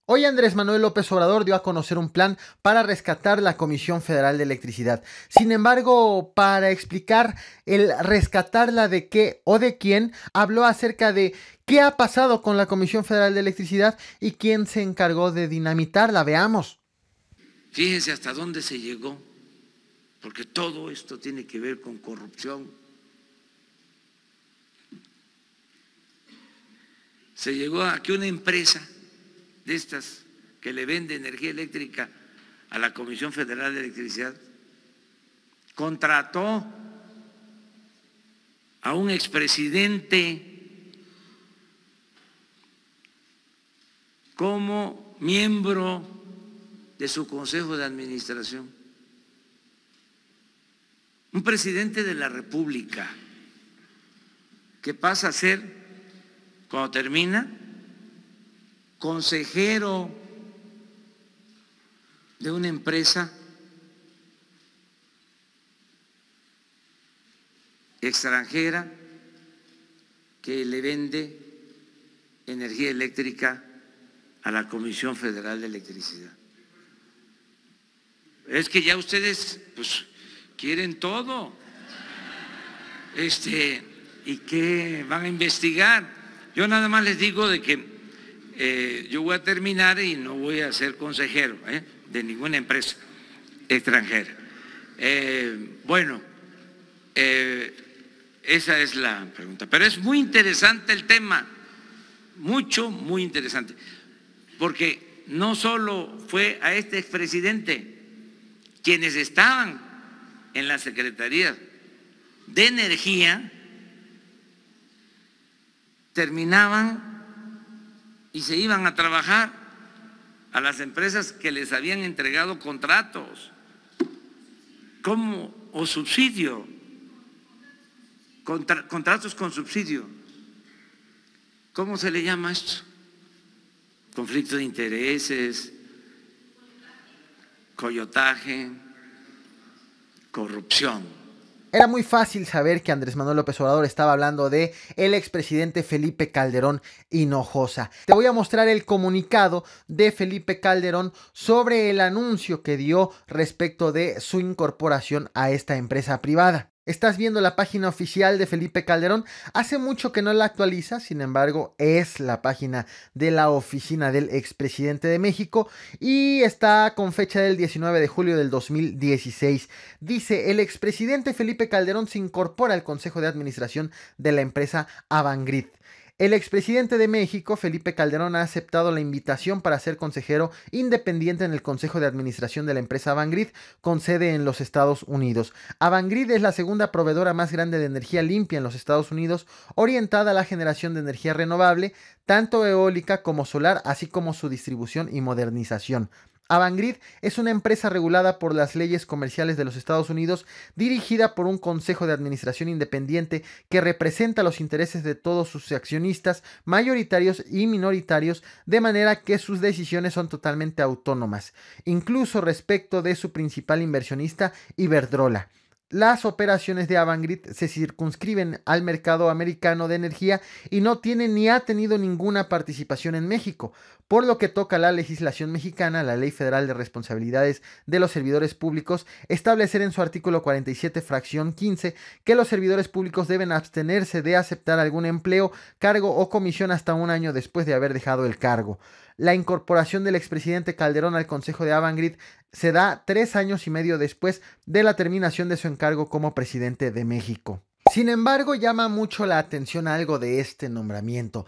Hoy Andrés Manuel López Obrador dio a conocer un plan para rescatar la Comisión Federal de Electricidad. Sin embargo, para explicar el rescatarla de qué o de quién, habló acerca de qué ha pasado con la Comisión Federal de Electricidad y quién se encargó de dinamitarla. Veamos. Fíjense hasta dónde se llegó, porque todo esto tiene que ver con corrupción. Se llegó a que una empresa de estas que le vende energía eléctrica a la Comisión Federal de Electricidad contrató a un expresidente como miembro de su consejo de administración, un presidente de la República que pasa a ser, cuando termina, consejero de una empresa extranjera que le vende energía eléctrica a la Comisión Federal de Electricidad. Es que ya ustedes pues quieren todo. ¿Y qué van a investigar? Yo nada más les digo de que yo voy a terminar y no voy a ser consejero de ninguna empresa extranjera. Esa es la pregunta. Pero es muy interesante el tema, muy interesante, porque no solo fue a este expresidente, quienes estaban en la Secretaría de Energía terminaban y se iban a trabajar a las empresas que les habían entregado contratos o subsidio, contratos con subsidio. ¿Cómo se le llama esto? Conflicto de intereses, coyotaje, corrupción. Era muy fácil saber que Andrés Manuel López Obrador estaba hablando de el expresidente Felipe Calderón Hinojosa. Te voy a mostrar el comunicado de Felipe Calderón sobre el anuncio que dio respecto de su incorporación a esta empresa privada. Estás viendo la página oficial de Felipe Calderón. Hace mucho que no la actualiza, sin embargo, es la página de la oficina del expresidente de México y está con fecha del 19 de julio del 2016. Dice: el expresidente Felipe Calderón se incorpora al Consejo de Administración de la empresa Avangrid. El expresidente de México, Felipe Calderón, ha aceptado la invitación para ser consejero independiente en el Consejo de Administración de la empresa Avangrid, con sede en los Estados Unidos. Avangrid es la segunda proveedora más grande de energía limpia en los Estados Unidos, orientada a la generación de energía renovable, tanto eólica como solar, así como su distribución y modernización. Avangrid es una empresa regulada por las leyes comerciales de los Estados Unidos, dirigida por un consejo de administración independiente que representa los intereses de todos sus accionistas, mayoritarios y minoritarios, de manera que sus decisiones son totalmente autónomas, incluso respecto de su principal inversionista, Iberdrola. Las operaciones de Avangrid se circunscriben al mercado americano de energía y no tiene ni ha tenido ninguna participación en México, por lo que toca a la legislación mexicana, la Ley Federal de Responsabilidades de los Servidores Públicos, establecer en su artículo 47, fracción 15, que los servidores públicos deben abstenerse de aceptar algún empleo, cargo o comisión hasta un año después de haber dejado el cargo. La incorporación del expresidente Calderón al Consejo de Avangrid se da 3 años y medio después de la terminación de su encargo como presidente de México. Sin embargo, llama mucho la atención algo de este nombramiento.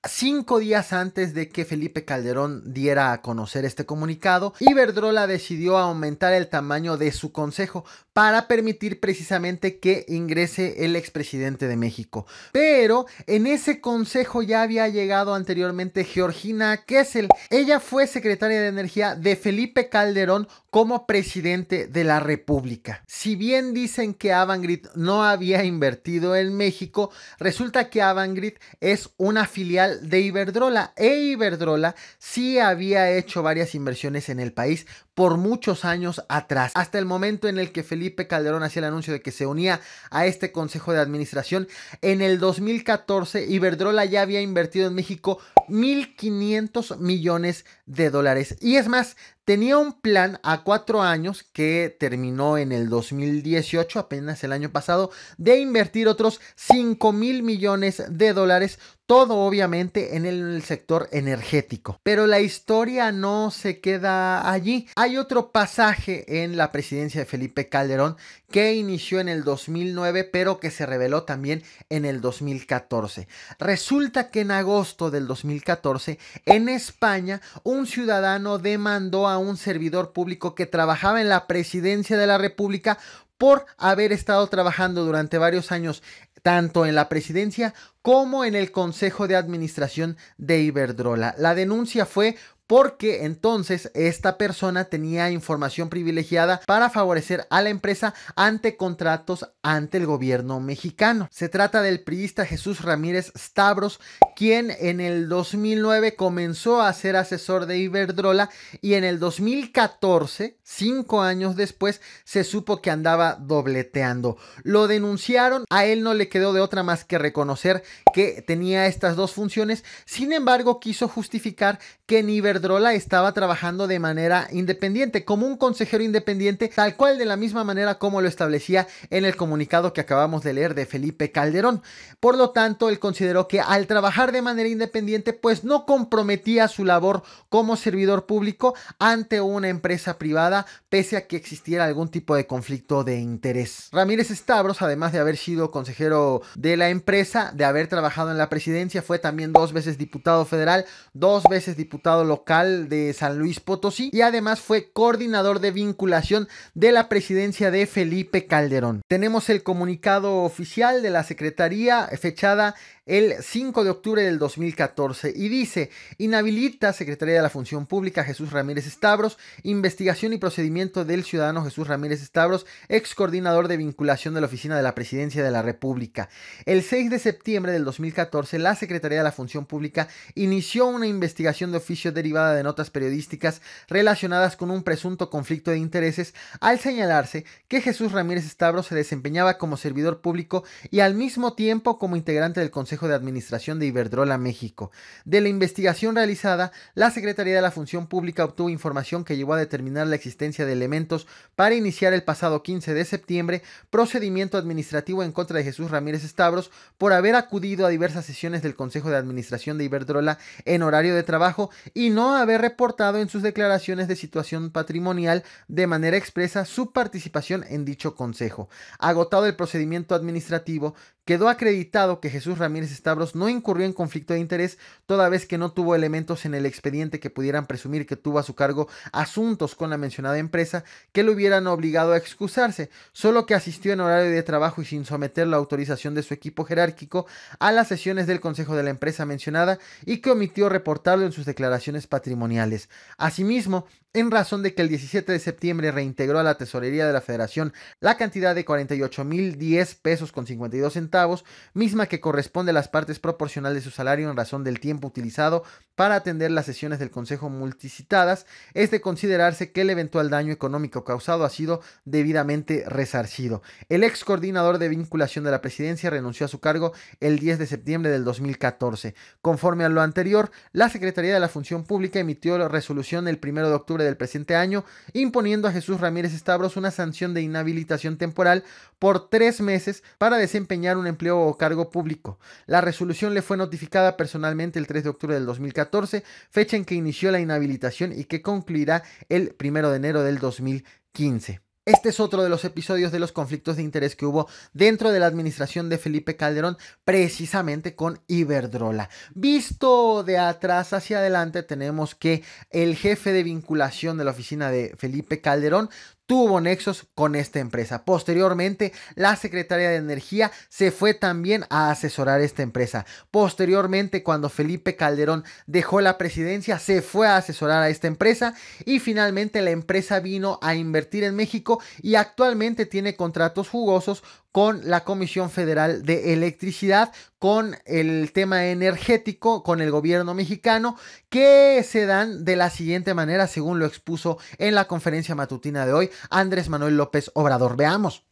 5 días antes de que Felipe Calderón diera a conocer este comunicado, Iberdrola decidió aumentar el tamaño de su consejo para permitir precisamente que ingrese el expresidente de México. Pero en ese consejo ya había llegado anteriormente Georgina Kessel. Ella fue secretaria de Energía de Felipe Calderón como presidente de la República. Si bien dicen que Avangrid no había invertido en México, resulta que Avangrid es una filial capital de Iberdrola. Iberdrola sí había hecho varias inversiones en el país por muchos años atrás, hasta el momento en el que Felipe Calderón hacía el anuncio de que se unía a este consejo de administración. En el 2014, Iberdrola ya había invertido en México 1.500 millones de dólares. Y es más, tenía un plan a 4 años que terminó en el 2018, apenas el año pasado, de invertir otros 5.000 millones de dólares, todo obviamente en el sector energético. Pero la historia no se queda allí. Hay otro pasaje en la presidencia de Felipe Calderón que inició en el 2009, pero que se reveló también en el 2014. Resulta que en agosto del 2014, en España, un ciudadano demandó a un servidor público que trabajaba en la presidencia de la República por haber estado trabajando durante varios años tanto en la presidencia como en el consejo de administración de Iberdrola. La denuncia fue porque entonces esta persona tenía información privilegiada para favorecer a la empresa ante contratos ante el gobierno mexicano. Se trata del priista Jesús Ramírez Stavros, quien en el 2009 comenzó a ser asesor de Iberdrola y en el 2014, 5 años después, se supo que andaba dobleteando. Lo denunciaron, a él no le quedó de otra más que reconocer que tenía estas dos funciones. Sin embargo, quiso justificar que en Iberdrola estaba trabajando de manera independiente, como un consejero independiente, tal cual de la misma manera como lo establecía en el comunicado que acabamos de leer de Felipe Calderón. Por lo tanto, él consideró que al trabajar de manera independiente, pues no comprometía su labor como servidor público ante una empresa privada, pese a que existiera algún tipo de conflicto de interés. Ramírez Stavros, además de haber sido consejero de la empresa, de haber trabajado en la presidencia, fue también 2 veces diputado federal, 2 veces diputado local de San Luis Potosí y además fue coordinador de vinculación de la presidencia de Felipe Calderón. Tenemos el comunicado oficial de la Secretaría fechada el 5 de octubre del 2014 y dice: inhabilita Secretaría de la Función Pública Jesús Ramírez Stavros, investigación y procedimiento del ciudadano Jesús Ramírez Stavros, ex coordinador de vinculación de la Oficina de la Presidencia de la República. El 6 de septiembre del 2014, la Secretaría de la Función Pública inició una investigación de oficio derivada de notas periodísticas relacionadas con un presunto conflicto de intereses al señalarse que Jesús Ramírez Stavros se desempeñaba como servidor público y al mismo tiempo como integrante del Consejo de Administración de Iberdrola México. De la investigación realizada, la Secretaría de la Función Pública obtuvo información que llevó a determinar la existencia de elementos para iniciar el pasado 15 de septiembre procedimiento administrativo en contra de Jesús Ramírez Stavros por haber acudido a diversas sesiones del Consejo de Administración de Iberdrola en horario de trabajo y no haber reportado en sus declaraciones de situación patrimonial de manera expresa su participación en dicho consejo. Agotado el procedimiento administrativo, quedó acreditado que Jesús Ramírez Stavros no incurrió en conflicto de interés, toda vez que no tuvo elementos en el expediente que pudieran presumir que tuvo a su cargo asuntos con la mencionada empresa que lo hubieran obligado a excusarse, solo que asistió en horario de trabajo y sin someter la autorización de su equipo jerárquico a las sesiones del consejo de la empresa mencionada y que omitió reportarlo en sus declaraciones patrimoniales. Asimismo, en razón de que el 17 de septiembre reintegró a la tesorería de la Federación la cantidad de 48.010 pesos con 52 centavos, misma que corresponde a las partes proporcionales de su salario en razón del tiempo utilizado para atender las sesiones del Consejo multicitadas, es de considerarse que el eventual daño económico causado ha sido debidamente resarcido. El ex coordinador de vinculación de la presidencia renunció a su cargo el 10 de septiembre del 2014. Conforme a lo anterior, la Secretaría de la Función Pública emitió la resolución el 1 de octubre del presente año, imponiendo a Jesús Ramírez Stavros una sanción de inhabilitación temporal por 3 meses para desempeñar un empleo o cargo público. La resolución le fue notificada personalmente el 3 de octubre del 2014, fecha en que inició la inhabilitación y que concluirá el 1 de enero del 2015. Este es otro de los episodios de los conflictos de interés que hubo dentro de la administración de Felipe Calderón, precisamente con Iberdrola. Visto de atrás hacia adelante, tenemos que el jefe de vinculación de la oficina de Felipe Calderón tuvo nexos con esta empresa. Posteriormente, la Secretaría de Energía se fue también a asesorar esta empresa. Posteriormente, cuando Felipe Calderón dejó la presidencia, se fue a asesorar a esta empresa y finalmente la empresa vino a invertir en México y actualmente tiene contratos jugosos con la Comisión Federal de Electricidad, con el tema energético, con el gobierno mexicano, que se dan de la siguiente manera, según lo expuso en la conferencia matutina de hoy Andrés Manuel López Obrador. Veamos.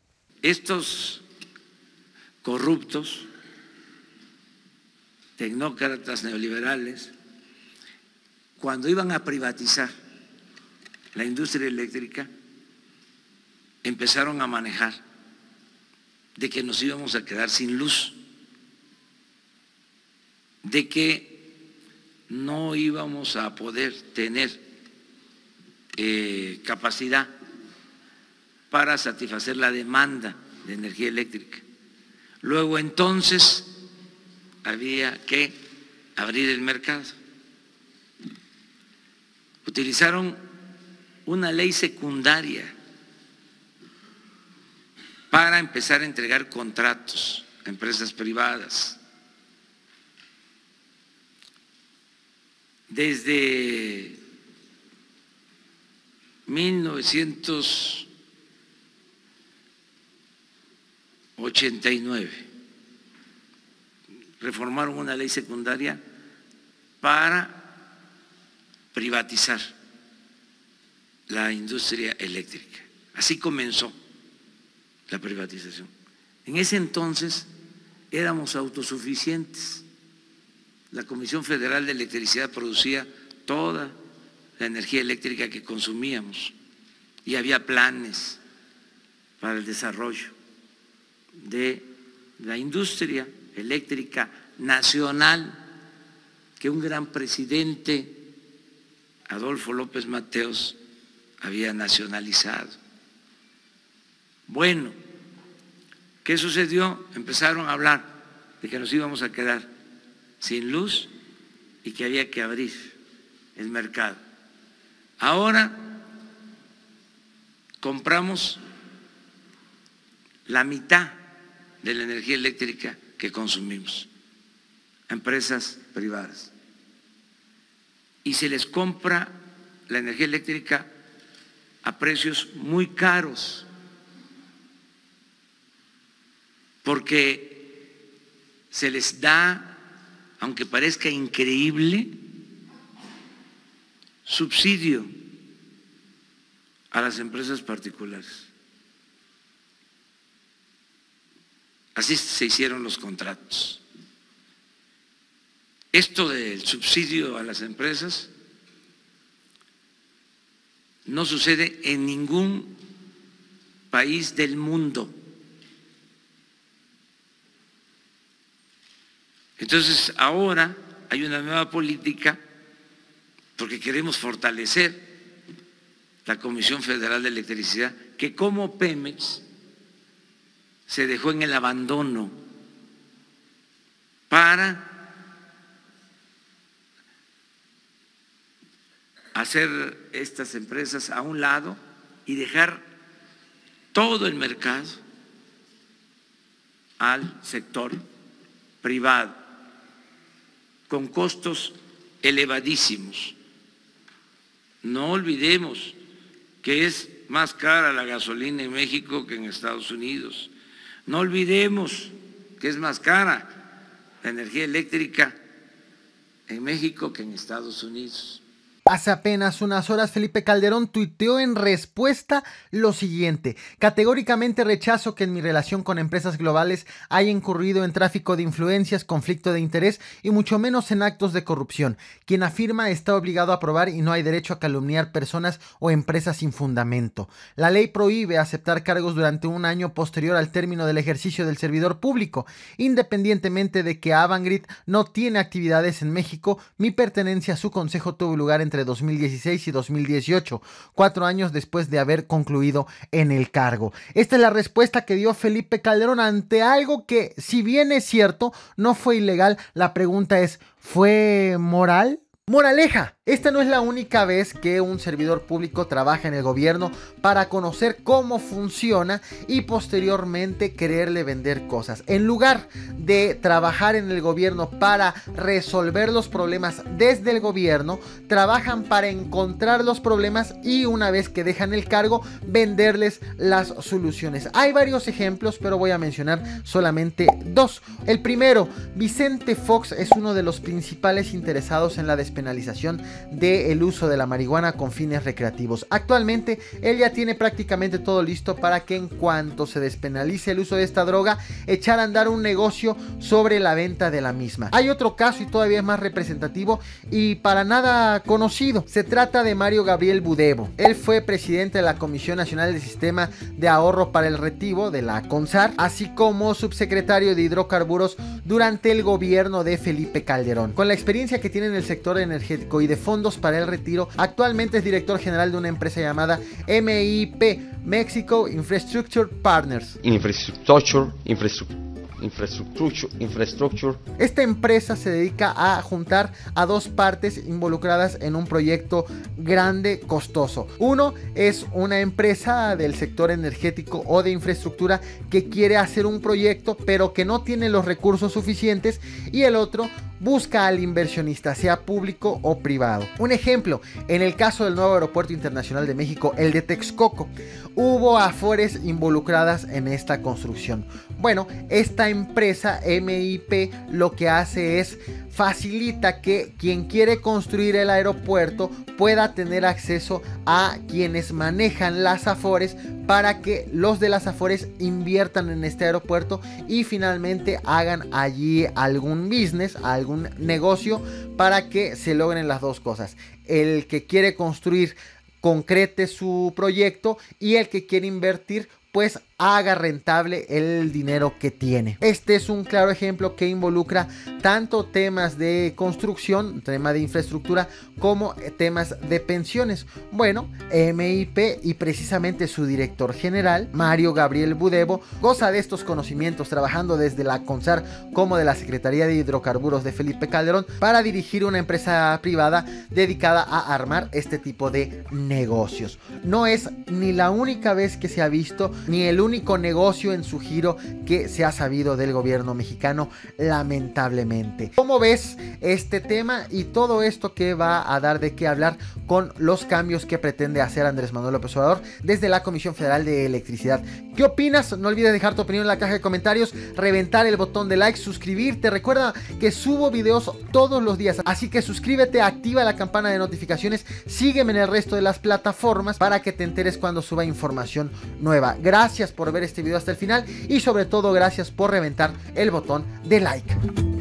Estos corruptos, tecnócratas neoliberales, cuando iban a privatizar la industria eléctrica, empezaron a manejar de que nos íbamos a quedar sin luz, de que no íbamos a poder tener capacidad para satisfacer la demanda de energía eléctrica. Luego entonces había que abrir el mercado. Utilizaron una ley secundaria para empezar a entregar contratos a empresas privadas. Desde 1989 reformaron una ley secundaria para privatizar la industria eléctrica. Así comenzó la privatización. En ese entonces éramos autosuficientes. La Comisión Federal de Electricidad producía toda la energía eléctrica que consumíamos y había planes para el desarrollo de la industria eléctrica nacional que un gran presidente, Adolfo López Mateos, había nacionalizado. Bueno, ¿qué sucedió? Empezaron a hablar de que nos íbamos a quedar sin luz y que había que abrir el mercado. Ahora compramos la mitad de la energía eléctrica que consumimos a empresas privadas y se les compra la energía eléctrica a precios muy caros porque se les da, aunque parezca increíble, subsidio a las empresas particulares. Así se hicieron los contratos. Esto del subsidio a las empresas no sucede en ningún país del mundo. Entonces, ahora hay una nueva política porque queremos fortalecer la Comisión Federal de Electricidad, que como Pemex se dejó en el abandono para hacer estas empresas a un lado y dejar todo el mercado al sector privado, con costos elevadísimos. No olvidemos que es más cara la gasolina en México que en Estados Unidos. No olvidemos que es más cara la energía eléctrica en México que en Estados Unidos. Hace apenas unas horas Felipe Calderón tuiteó en respuesta lo siguiente: categóricamente rechazo que en mi relación con empresas globales haya incurrido en tráfico de influencias, conflicto de interés y mucho menos en actos de corrupción. Quien afirma está obligado a probar y no hay derecho a calumniar personas o empresas sin fundamento. La ley prohíbe aceptar cargos durante un año posterior al término del ejercicio del servidor público. Independientemente de que Avangrid no tiene actividades en México, mi pertenencia a su consejo tuvo lugar entre 2016 y 2018, 4 años después de haber concluido en el cargo. Esta es la respuesta que dio Felipe Calderón ante algo que, si bien es cierto, no fue ilegal. La pregunta es, ¿fue moral? Moraleja: Esta no es la única vez que un servidor público trabaja en el gobierno para conocer cómo funciona y posteriormente quererle vender cosas. En lugar de trabajar en el gobierno para resolver los problemas desde el gobierno, trabajan para encontrar los problemas y una vez que dejan el cargo, venderles las soluciones. Hay varios ejemplos, pero voy a mencionar solamente dos. El primero, Vicente Fox es uno de los principales interesados en la despenalización del uso de la marihuana con fines recreativos. Actualmente él ya tiene prácticamente todo listo para que en cuanto se despenalice el uso de esta droga, echar a andar un negocio sobre la venta de la misma. Hay otro caso y todavía es más representativo y para nada conocido. Se trata de Mario Gabriel Budevo. Él fue presidente de la Comisión Nacional del Sistema de Ahorro para el Retiro de la CONSAR, así como subsecretario de Hidrocarburos durante el gobierno de Felipe Calderón. Con la experiencia que tiene en el sector energético y de fondos para el retiro, actualmente es director general de una empresa llamada MIP, Mexico Infrastructure Partners. Infrastructure. Esta empresa se dedica a juntar a dos partes involucradas en un proyecto grande, costoso. Uno es una empresa del sector energético o de infraestructura que quiere hacer un proyecto pero que no tiene los recursos suficientes, y el otro busca al inversionista, sea público o privado. Un ejemplo, en el caso del nuevo aeropuerto internacional de México, el de Texcoco, hubo afores involucradas en esta construcción. Bueno, esta empresa MIP lo que hace es facilita que quien quiere construir el aeropuerto pueda tener acceso a quienes manejan las afores para que los de las afores inviertan en este aeropuerto y finalmente hagan allí algún business, algún negocio, para que se logren las dos cosas. El que quiere construir concrete su proyecto y el que quiere invertir pues haga rentable el dinero que tiene. Este es un claro ejemplo que involucra tanto temas de construcción, tema de infraestructura, como temas de pensiones. Bueno, MIP y precisamente su director general, Mario Gabriel Budevo, goza de estos conocimientos trabajando desde la CONSAR como de la Secretaría de Hidrocarburos de Felipe Calderón para dirigir una empresa privada dedicada a armar este tipo de negocios. No es ni la única vez que se ha visto, ni el único negocio en su giro que se ha sabido del gobierno mexicano, lamentablemente. ¿Cómo ves este tema y todo esto que va a dar de qué hablar con los cambios que pretende hacer Andrés Manuel López Obrador desde la Comisión Federal de Electricidad? ¿Qué opinas? No olvides dejar tu opinión en la caja de comentarios, reventar el botón de like, suscribirte. Recuerda que subo videos todos los días, así que suscríbete, activa la campana de notificaciones, sígueme en el resto de las plataformas para que te enteres cuando suba información nueva. Gracias por ver este video hasta el final y sobre todo gracias por reventar el botón de like.